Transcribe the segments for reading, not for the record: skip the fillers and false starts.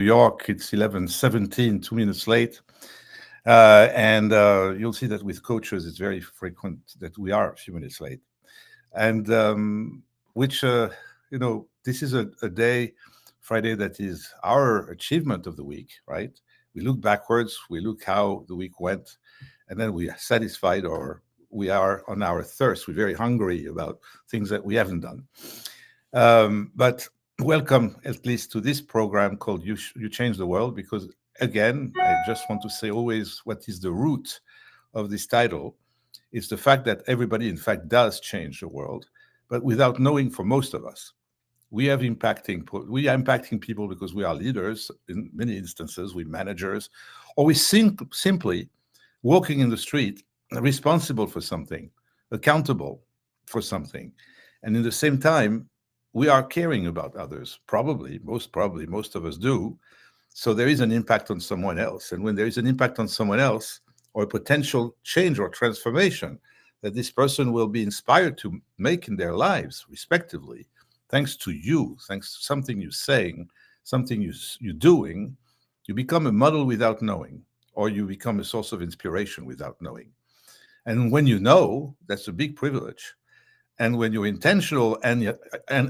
New York, it's 11:17, 2 minutes late. And you'll see that with coaches, it's very frequent that we are a few minutes late. And which, this is a day, Friday, that is our achievement of the week, right? We look backwards, we look how the week went, and then we are satisfied or we are on our thirst. We're very hungry about things that we haven't done. But welcome at least to this program called You Change the World, because again, I just want to say always what is the root of this title. It's the fact that everybody, in fact, does change the world, but without knowing for most of us. We are impacting people because we are leaders in many instances, we managers, or we simply walking in the street, responsible for something, accountable for something. And in the same time, we are caring about others. Probably, most of us do. So there is an impact on someone else. And when there is an impact on someone else, or a potential change or transformation that this person will be inspired to make in their lives, respectively, thanks to you, thanks to something you're saying, something you're doing, you become a model without knowing, or you become a source of inspiration without knowing. And when you know, that's a big privilege. And when you're intentional and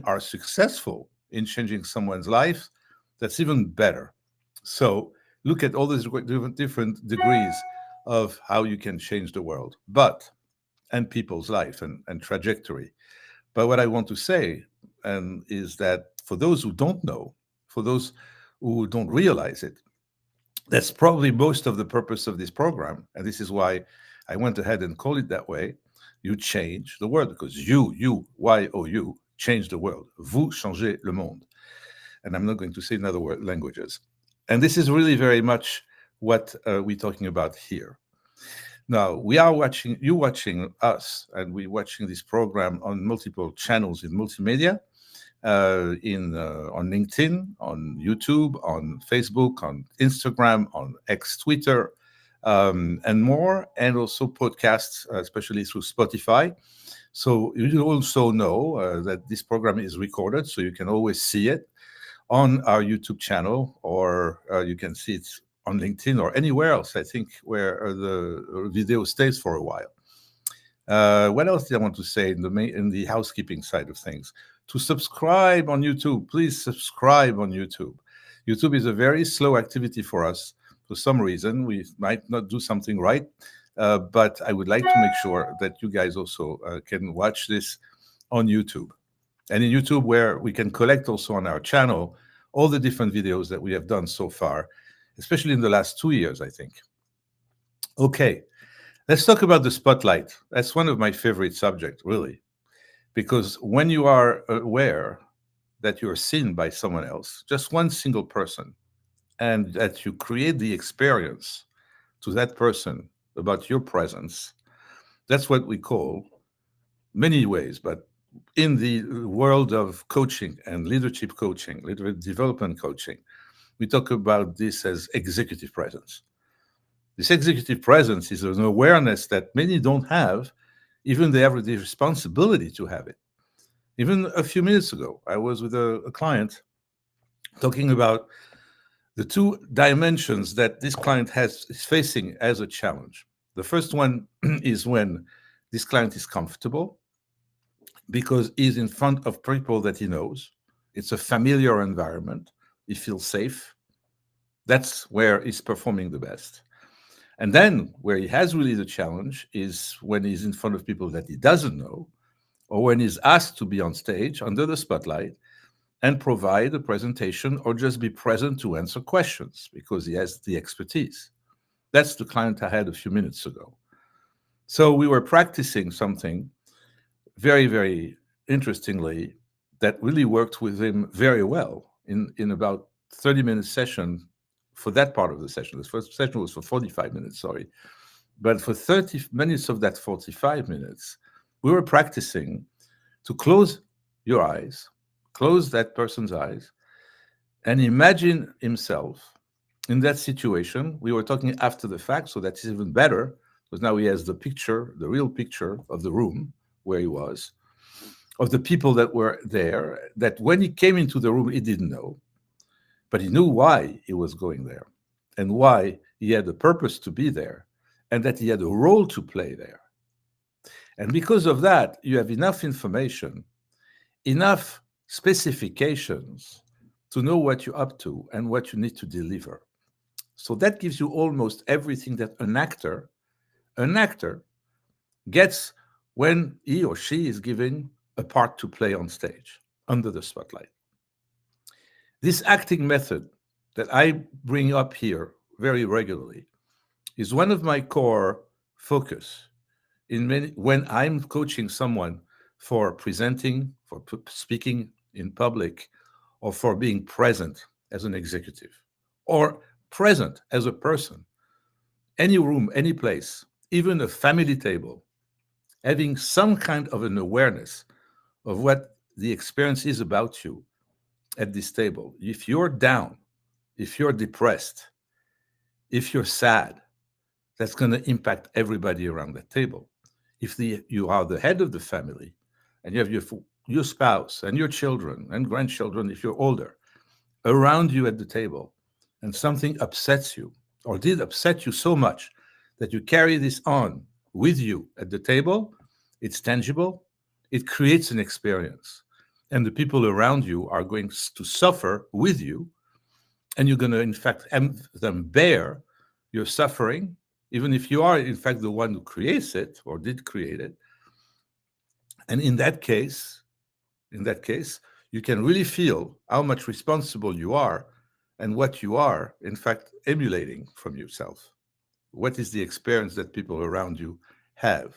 are successful in changing someone's life, that's even better. So look at all these different degrees of how you can change the world, and people's life and trajectory. But what I want to say is that for those who don't know, for those who don't realize it, that's probably most of the purpose of this program. And this is why I went ahead and called it that way. You change the world, because you, Y-O-U, change the world. Vous changez le monde. And I'm not going to say in other languages. And this is really very much what we're talking about here. Now, you're watching us, and we're watching this program on multiple channels in multimedia, on LinkedIn, on YouTube, on Facebook, on Instagram, on X Twitter, and more, and also podcasts, especially through Spotify. So you also know that this program is recorded, so you can always see it on our YouTube channel, or you can see it on LinkedIn or anywhere else, I think, where the video stays for a while. What else did I want to say in the housekeeping side of things? To subscribe on YouTube, please subscribe on YouTube. YouTube is a very slow activity for us. For some reason, we might not do something right, but I would like to make sure that you guys also can watch this on YouTube. And in YouTube, where we can collect also on our channel all the different videos that we have done so far, especially in the last 2 years, I think. Okay, let's talk about the spotlight. That's one of my favorite subjects, really, because when you are aware that you're seen by someone else, just one single person, and that you create the experience to that person about your presence, that's what we call, many ways, but in the world of coaching and leadership coaching, leadership development coaching, we talk about this as executive presence. This executive presence is an awareness that many don't have, even they have the responsibility to have it. Even a few minutes ago, I was with a client talking about the two dimensions that this client is facing as a challenge. The first one is when this client is comfortable because he's in front of people that he knows. It's a familiar environment. He feels safe. That's where he's performing the best. And then where he has really the challenge is when he's in front of people that he doesn't know, or when he's asked to be on stage under the spotlight and provide a presentation or just be present to answer questions because he has the expertise. That's the client I had a few minutes ago. So we were practicing something very, very interestingly that really worked with him very well in about 30-minute session for that part of the session. The first session was for 45 minutes, sorry. But for 30 minutes of that 45 minutes, we were practicing to close your eyes, close that person's eyes, and imagine himself in that situation. We were talking after the fact, so that's even better, because now he has the picture, the real picture of the room where he was, of the people that were there, that when he came into the room, he didn't know. But he knew why he was going there and why he had a purpose to be there and that he had a role to play there. And because of that, you have enough information, enough specifications to know what you're up to and what you need to deliver. So that gives you almost everything that an actor gets when he or she is given a part to play on stage under the spotlight. This acting method that I bring up here very regularly is one of my core focus in many when I'm coaching someone for presenting, for speaking in public, or for being present as an executive, or present as a person, any room, any place, even a family table, having some kind of an awareness of what the experience is about you at this table. If you're down, if you're depressed, if you're sad, that's going to impact everybody around the table. If you are the head of the family and you have your spouse and your children and grandchildren, if you're older, around you at the table, and something upsets you or did upset you so much that you carry this on with you at the table, it's tangible, it creates an experience. And the people around you are going to suffer with you, and you're going to, in fact, have them bear your suffering, even if you are, in fact, the one who creates it or did create it. And in that case, you can really feel how much responsible you are and what you are, in fact, emulating from yourself. What is the experience that people around you have?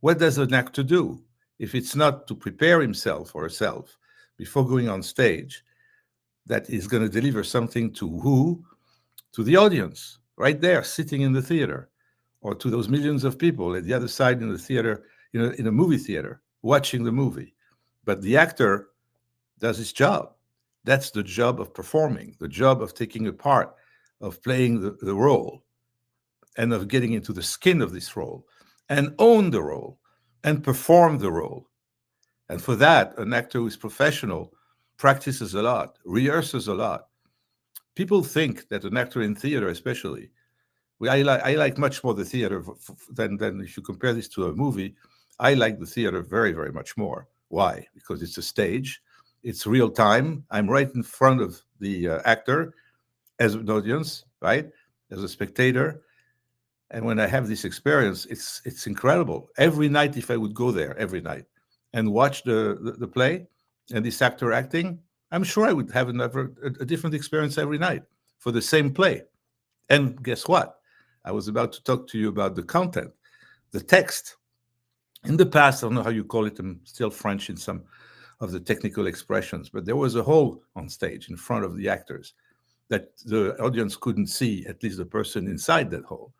What does an actor do if it's not to prepare himself or herself before going on stage that is going to deliver something to who? To the audience, right there, sitting in the theater, or to those millions of people at the other side in the theater, in a movie theater, watching the movie. But the actor does his job. That's the job of performing, the job of taking a part, of playing the role, and of getting into the skin of this role, and own the role, and perform the role. And for that, an actor who is professional practices a lot, rehearses a lot. People think that an actor in theater, especially, I like much more the theater than if you compare this to a movie. I like the theater very, very much more. Why? Because it's a stage, it's real time. I'm right in front of the actor as an audience, right? As a spectator. And when I have this experience, it's incredible. Every night, if I would go there every night and watch the play and this actor acting, I'm sure I would have a different experience every night for the same play. And guess what? I was about to talk to you about the content, the text. In the past, I don't know how you call it, I'm still French in some of the technical expressions, but there was a hole on stage in front of the actors that the audience couldn't see, at least the person inside that hole.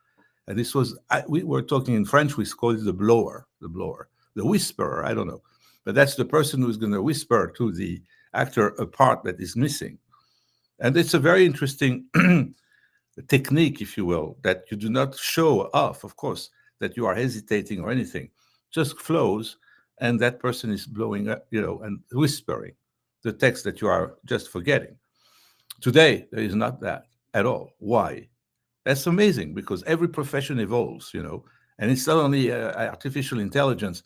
And this was, we were talking in French, we call it the blower, the whisperer, I don't know. But that's the person who's going to whisper to the actor a part that is missing. And it's a very interesting technique, if you will, that you do not show off, of course, that you are hesitating or anything. Just flows, and that person is blowing up, and whispering the text that you are just forgetting. Today, there is not that at all. Why? That's amazing because every profession evolves, and it's not only artificial intelligence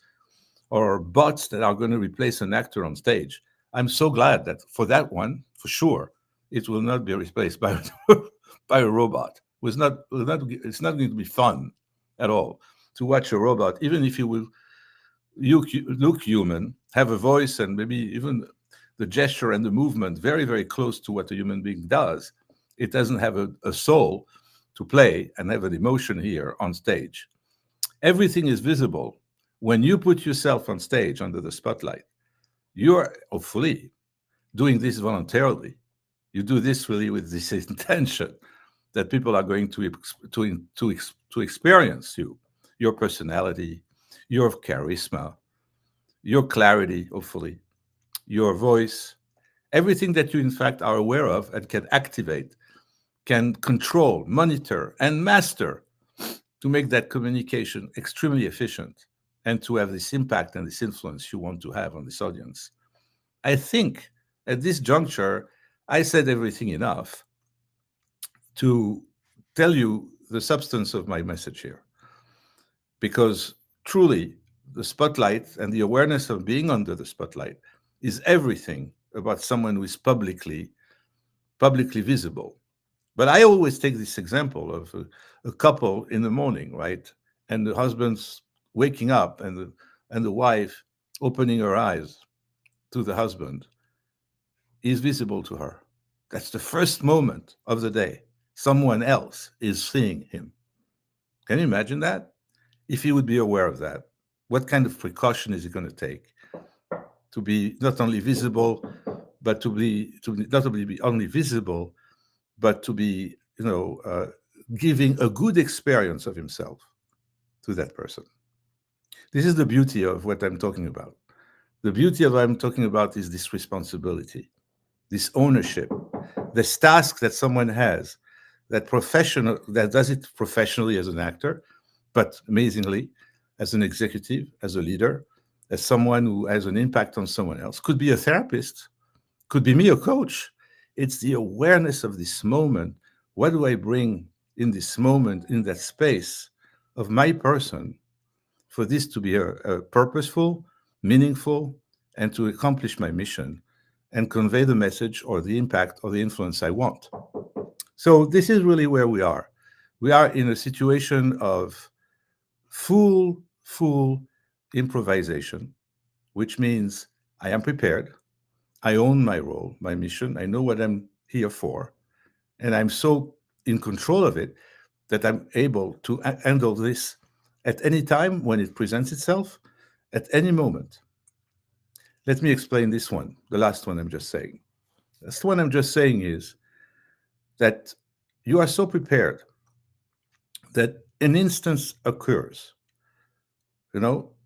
or bots that are going to replace an actor on stage. I'm so glad that for that one, for sure, it will not be replaced by by a robot. It's not going to be fun at all to watch a robot, even if you look human, have a voice, and maybe even the gesture and the movement very, very close to what a human being does. It doesn't have a soul to play and have an emotion here on stage. Everything is visible. When you put yourself on stage under the spotlight, you're hopefully doing this voluntarily. You do this really with this intention that people are going to experience you, your personality, your charisma, your clarity, hopefully, your voice, everything that you in fact are aware of and can activate, can control, monitor, and master to make that communication extremely efficient and to have this impact and this influence you want to have on this audience. I think at this juncture, I said everything enough to tell you the substance of my message here, because truly the spotlight and the awareness of being under the spotlight is everything about someone who is publicly visible. But I always take this example of a couple in the morning, right? And the husband's waking up, and the wife opening her eyes to the husband is visible to her. That's the first moment of the day. Someone else is seeing him. Can you imagine that? If he would be aware of that, what kind of precaution is he going to take to be not only visible, but to not only be only visible, but to be, giving a good experience of himself to that person. This is the beauty of what I'm talking about. The beauty of what I'm talking about is this responsibility, this ownership, this task that someone has, that does it professionally as an actor, but amazingly as an executive, as a leader, as someone who has an impact on someone else. Could be a therapist, could be me, a coach. It's the awareness of this moment. What do I bring in this moment, in that space of my person, for this to be a purposeful, meaningful, and to accomplish my mission and convey the message or the impact or the influence I want. So this is really where we are. We are in a situation of full improvisation, which means I am prepared. I own my role, my mission. I know what I'm here for. And I'm so in control of it that I'm able to handle this at any time when it presents itself, at any moment. Let me explain this one, the last one I'm just saying. The last one I'm just saying is that you are so prepared that an instance occurs,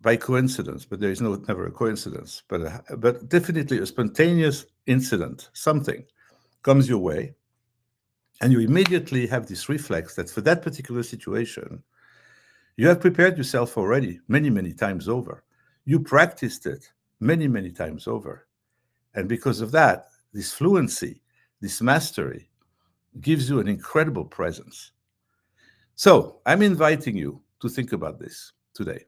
by coincidence, but there is never a coincidence, but definitely a spontaneous incident, something comes your way, and you immediately have this reflex that for that particular situation, you have prepared yourself already many times over. You practiced it many times over. And because of that, this fluency, this mastery gives you an incredible presence. So I'm inviting you to think about this today,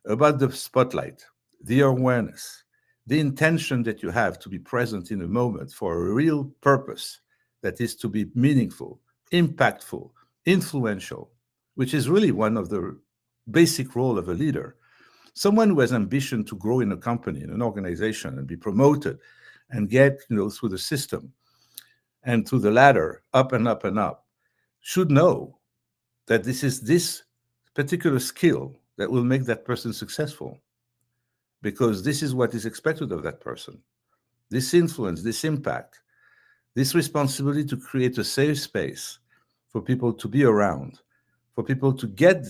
about the spotlight, the awareness, the intention that you have to be present in a moment for a real purpose that is to be meaningful, impactful, influential, which is really one of the basic role of a leader. Someone who has ambition to grow in a company, in an organization, and be promoted and get, through the system and through the ladder, up and up and up, should know that this is this particular skill that will make that person successful, because this is what is expected of that person. This influence, this impact, this responsibility to create a safe space for people to be around, for people to get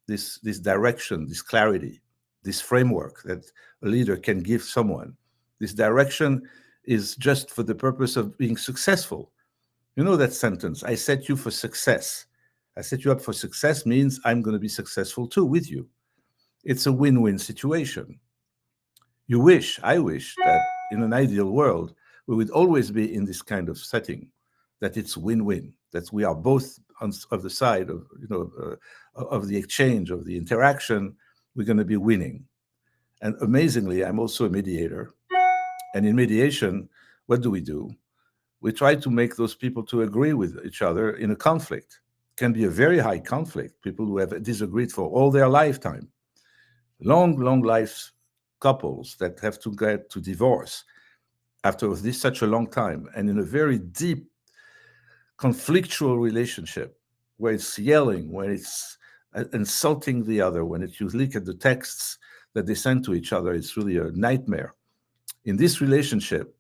this direction, this clarity, this framework that a leader can give someone. This direction is just for the purpose of being successful. You know that sentence, I set you for success. I set you up for success means I'm going to be successful too with you. It's a win-win situation. I wish that in an ideal world, we would always be in this kind of setting, that it's win-win, that we are both of the side of, of the exchange, of the interaction, we're going to be winning. And amazingly, I'm also a mediator. And in mediation, what do? We try to make those people to agree with each other in a conflict. It can be a very high conflict, people who have disagreed for all their lifetime. Long life couples that have to get to divorce after this such a long time, and in a very deep conflictual relationship where it's yelling, where it's insulting the other, when you look at the texts that they send to each other, it's really a nightmare. In this relationship,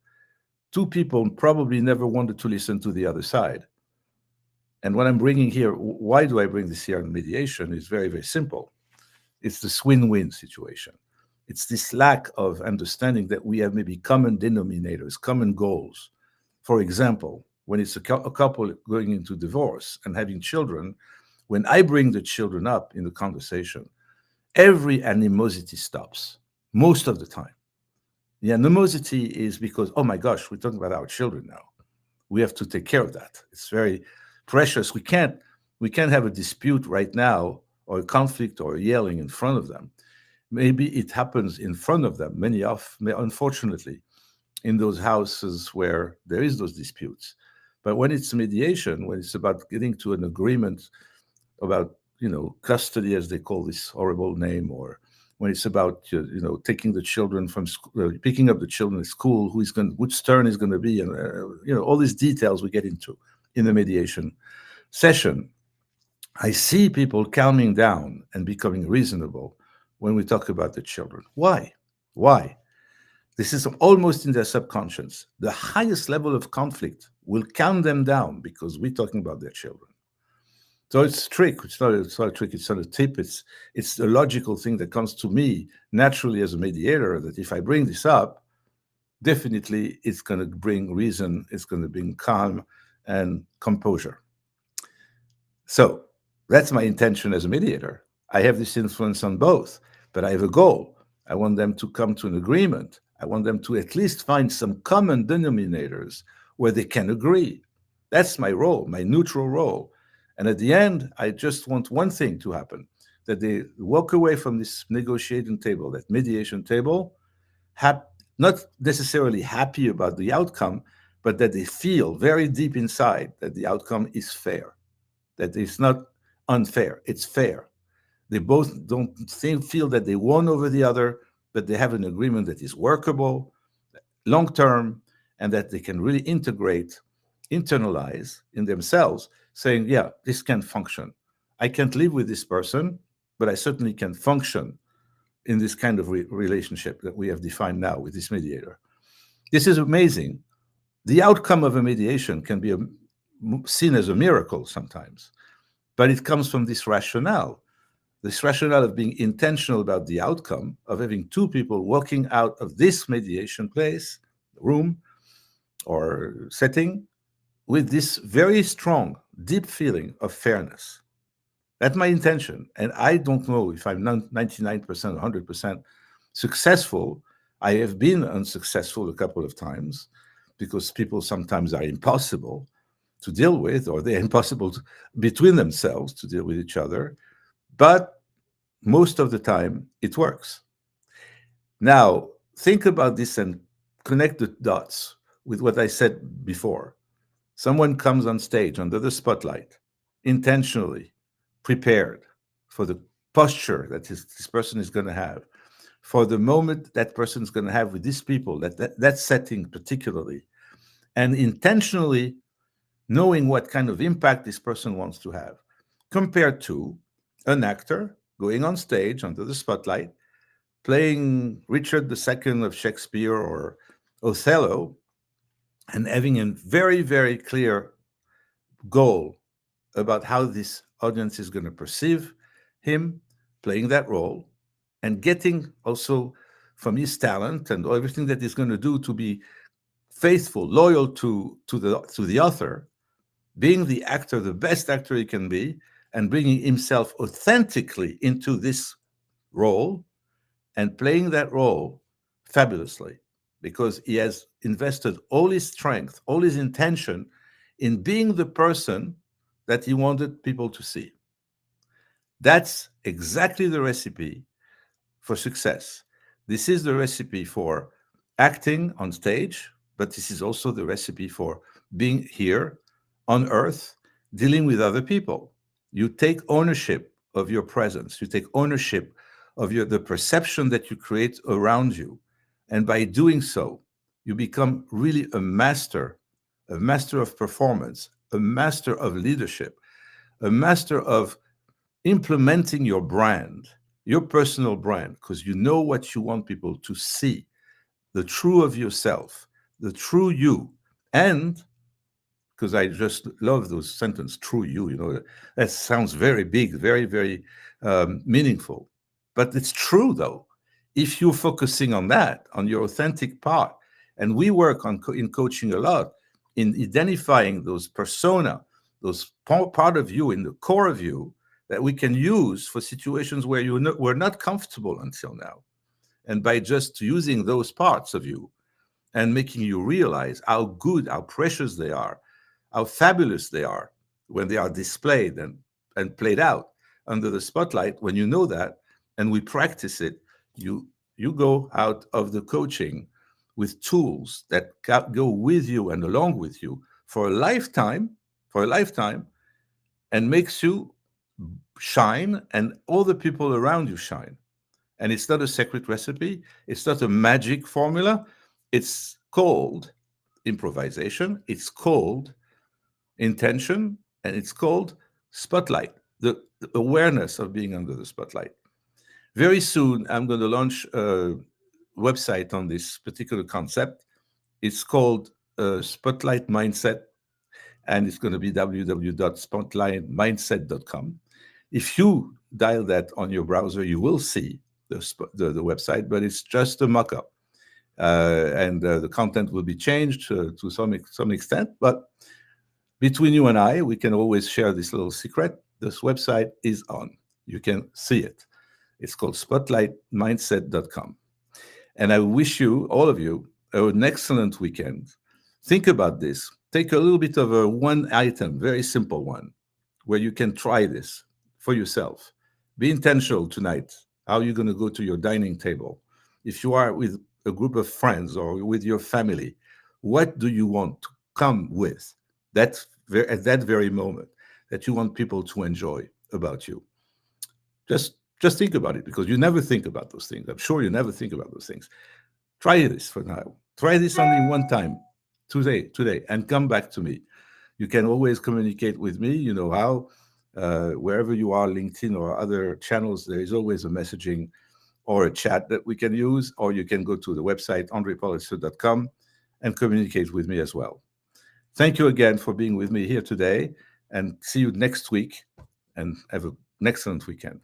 two people probably never wanted to listen to the other side. And what I'm bringing here, why do I bring this here in mediation, is very simple. It's this win-win situation. It's this lack of understanding that we have maybe common denominators, common goals. For example, when it's a couple going into divorce and having children, when I bring the children up in the conversation, every animosity stops most of the time. The animosity is because, oh my gosh, we're talking about our children now. We have to take care of that. It's very precious. We can't have a dispute right now, or a conflict, or yelling in front of them. Maybe it happens in front of them, unfortunately, in those houses where there is those disputes. But when it's mediation, when it's about getting to an agreement about, custody, as they call this horrible name, or when it's about taking the children from school, picking up the children at school, which turn is going to be, and all these details we get into in the mediation session. I see people calming down and becoming reasonable when we talk about the children. Why? This is almost in their subconscious. The highest level of conflict will calm them down because we're talking about their children. So it's a trick. It's not a trick. It's not a tip. It's a logical thing that comes to me naturally as a mediator, that if I bring this up, definitely it's going to bring reason. It's going to bring calm and composure. So that's my intention as a mediator. I have this influence on both, but I have a goal. I want them to come to an agreement. I want them to at least find some common denominators where they can agree. That's my role, my neutral role. And at the end, I just want one thing to happen, that they walk away from this negotiating table, that mediation table, not necessarily happy about the outcome, but that they feel very deep inside that the outcome is fair, that it's not unfair, it's fair. They both don't feel that they won over the other, but they have an agreement that is workable, long term, and that they can really internalize in themselves, saying, yeah, this can function. I can't live with this person, but I certainly can function in this kind of relationship that we have defined now with this mediator. This is amazing. The outcome of a mediation can be seen as a miracle sometimes, but it comes from this rationale of being intentional about the outcome, of having two people walking out of this mediation place, room, or setting, with this very strong, deep feeling of fairness. That's my intention. And I don't know if I'm 99%, 100% successful. I have been unsuccessful a couple of times because people sometimes are impossible to deal with, or they're impossible between themselves to deal with each other. But most of the time, it works. Now, think about this and connect the dots with what I said before. Someone comes on stage under the spotlight, intentionally prepared for the posture that this person is going to have, for the moment that person is going to have with these people, that setting particularly, and intentionally knowing what kind of impact this person wants to have, compared to an actor going on stage under the spotlight, playing Richard II of Shakespeare or Othello, and having a very, very clear goal about how this audience is going to perceive him playing that role, and getting also from his talent and everything that he's going to do to be faithful, loyal to the author, being the actor, the best actor he can be, and bringing himself authentically into this role and playing that role fabulously, because he has invested all his strength, all his intention in being the person that he wanted people to see. That's exactly the recipe for success. This is the recipe for acting on stage, but this is also the recipe for being here on earth, dealing with other people. You take ownership of your presence. You take ownership of the perception that you create around you. And by doing so, you become really a master of performance, a master of leadership, a master of implementing your brand, your personal brand, because you know what you want people to see, the true of yourself, the true you. And because I just love those sentences, true you, that sounds very big, very, very meaningful. But it's true, though. If you're focusing on that, on your authentic part, and we work in coaching a lot in identifying those persona, those part of you in the core of you that we can use for situations where we're not comfortable until now. And by just using those parts of you and making you realize how good, how precious they are, how fabulous they are when they are displayed and played out under the spotlight. When you know that, and we practice it, you you go out of the coaching with tools that go with you and along with you for a lifetime, and makes you shine and all the people around you shine. And it's not a secret recipe, it's not a magic formula. It's called improvisation, it's called intention, and it's called spotlight, the awareness of being under the spotlight. Very soon, I'm going to launch a website on this particular concept. It's called Spotlight Mindset, and it's going to be www.spotlightmindset.com. If you dial that on your browser, you will see the website, but it's just a mock up. And the content will be changed to some extent. But between you and I, we can always share this little secret. This website is on. You can see it. It's called spotlightmindset.com. And I wish you, all of you, an excellent weekend. Think about this. Take a little bit of a one item, very simple one, where you can try this for yourself. Be intentional tonight. How are you going to go to your dining table? If you are with a group of friends or with your family, what do you want to come with at that very moment that you want people to enjoy about you? Just think about it, because you never think about those things. I'm sure you never think about those things. Try this for now. Try this only one time today, and come back to me. You can always communicate with me. You know how. Wherever you are, LinkedIn or other channels, there is always a messaging or a chat that we can use, or you can go to the website, andrepolisseux.com, and communicate with me as well. Thank you again for being with me here today, and see you next week, and have an excellent weekend.